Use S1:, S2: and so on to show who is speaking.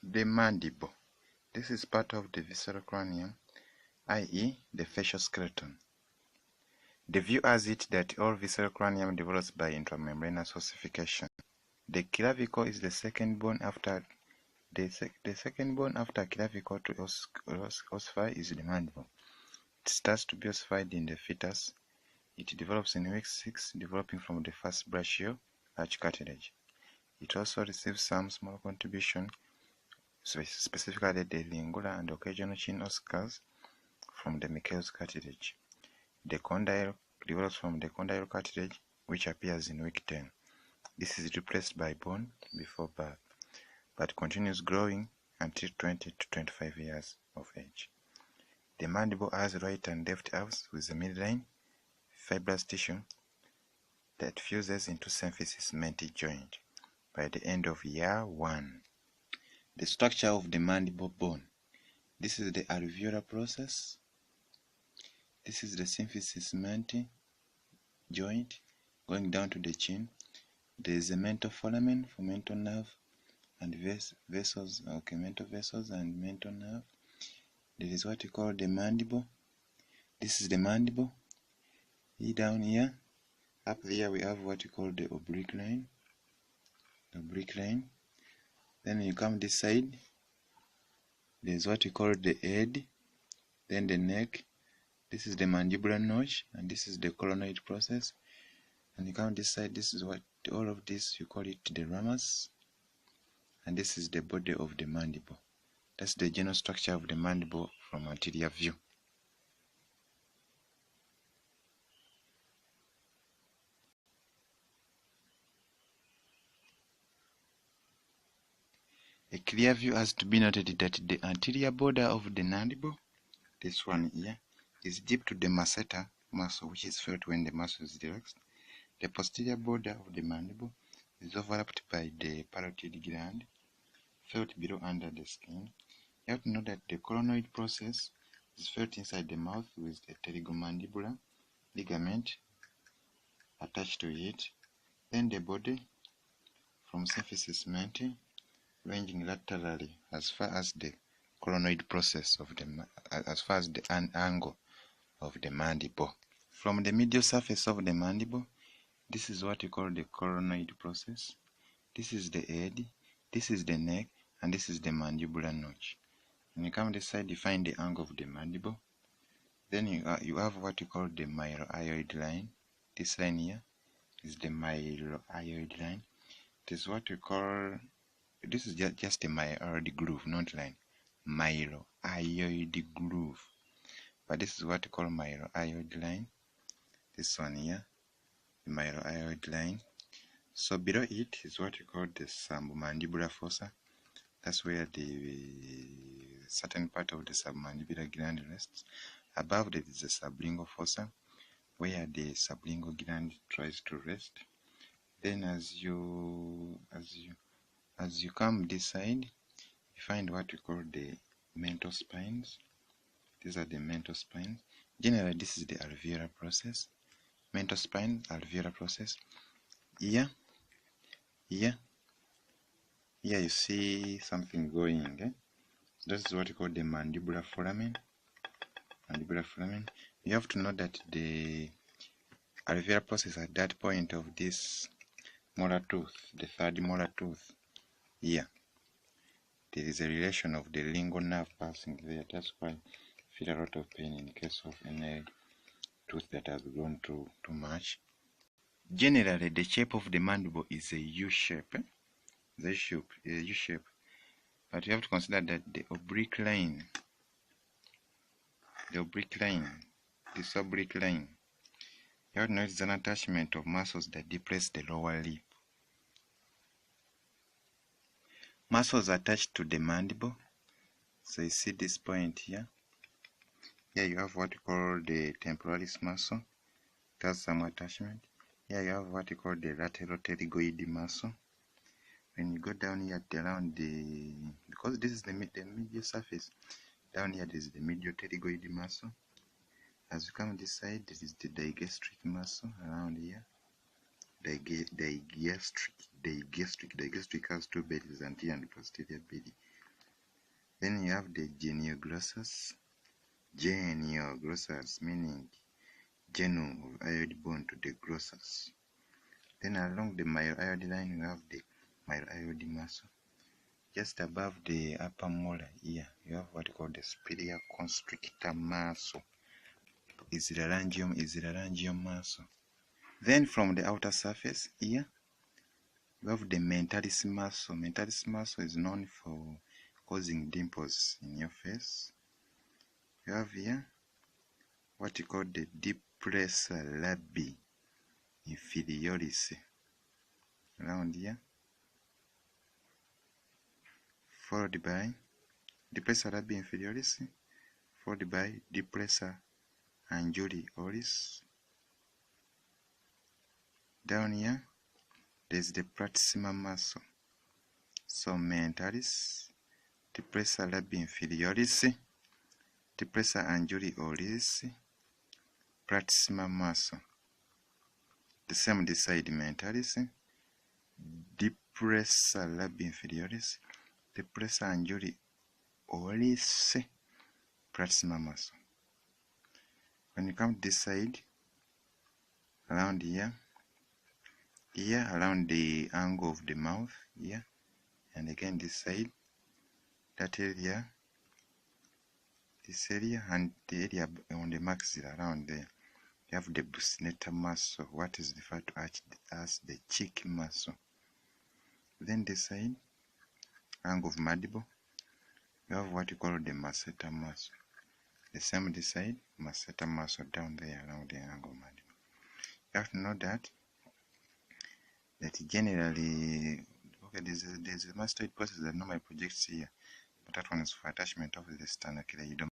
S1: The mandible. This is part of the visceral cranium, i.e. the facial skeleton. The view has it that all visceral cranium develops by intramembranous ossification. The clavicle is the second bone after clavicle to ossify is the mandible. It starts to be ossified in the fetus. It develops in week 6, developing from the first brachial arch cartilage. It also receives some small contribution, specifically the lingular and occasional chin ossicles, from the Michaelis cartilage. The condyle develops from the condyle cartilage, which appears in week 10. This is replaced by bone before birth, but continues growing until 20 to 25 years of age. The mandible has right and left halves with a midline, fibrous tissue that fuses into symphysis menti joint by the end of year 1. The structure of the mandible bone. This is the alveolar process. This is the symphysis menti joint going down to the chin. There is a mental foramen for mental nerve and vessels, mental vessels and mental nerve. There is what we call the mandible. This is the mandible. Here down here, up there we have what we call the oblique line. The oblique line. Then you come this side. There is what we call the head. Then the neck. This is the mandibular notch, and this is the coronoid process. And you come this side. This is what all of this you call it the ramus. And this is the body of the mandible. That's the general structure of the mandible from anterior view. A clear view has to be noted that the anterior border of the mandible, this one here, is deep to the masseter muscle, which is felt when the muscle is relaxed. The posterior border of the mandible is overlapped by the parotid gland, felt below under the skin. You have to know that the coronoid process is felt inside the mouth with a pterygomandibular ligament attached to it. Then the body from symphysis menti ranging laterally as far as the coronoid process of as far as the angle of the mandible. From the medial surface of the mandible, this is what we call the coronoid process. This is the head, this is the neck, and this is the mandibular notch. When you come this side, you find the angle of the mandible. Then you have what we call the mylohyoid line. This line here is the mylohyoid line. It is what we call, this is just a mylohyoid groove, not line. Mylohyoid groove. But this is what we call mylohyoid line. This one here, the mylohyoid line. So below it is what we call the submandibular fossa. That's where the certain part of the submandibular gland rests. Above that is the sublingual fossa, where the sublingual gland tries to rest. Then as you come this side, you find what we call the mental spines. These are the mental spines. Generally, this is the alveolar process. Mental spine, alveolar process. Here you see something going. Okay? This is what we call the mandibular foramen. Mandibular foramen. You have to know that the alveolar process at that point of this molar tooth, the third molar tooth, here, there is a relation of the lingual nerve passing there. That's why you feel a lot of pain in case of any tooth that has grown too much. Generally, the shape of the mandible is a U-shape. The U-shape. But you have to consider that the oblique line, this oblique line, you have to know it's an attachment of muscles that depress the lower lip. Muscles attached to the mandible. So you see this point here. Here you have what we call the temporalis muscle. It has some attachment. Here you have what we call the lateral pterygoid muscle. When you go down here around because this is the medial surface, down here there is the medial pterygoid muscle. As you come this side, there is the digastric muscle around here. Digastric has two bellies, anterior and posterior belly. Then you have the genioglossus. Genioglossus meaning genu of hyoid bone to the glossus. Then along the mylohyoid line you have the mylohyoid muscle. Just above the upper molar here you have what you call the superior constrictor muscle. Is the laryngeal muscle. Then from the outer surface here you have the mentalis muscle. Mentalis muscle is known for causing dimples in your face. You have here what you call the depressor labii inferioris around here, followed by depressor labii inferioris, followed by depressor anguloris. Down here there's the platysma muscle. So mentalis, depressor labii inferioris, depressor anguloris, platysma muscle. The same this side, mentalis, depressor labii inferioris, depressor anguloris, platysma muscle. When you come to this side, around here around the angle of the mouth here, and again this side, that area, this area, and the area on the maxilla around there, you have the buccinator muscle, what is referred to as the cheek muscle. Then this side, angle of mandible, you have what you call the masseter muscle. The same this side, masseter muscle down there around the angle of mandible. You have to know that generally, okay, there's a mastoid process that normally projects here, but that one is for attachment of the sternocleidomastoid.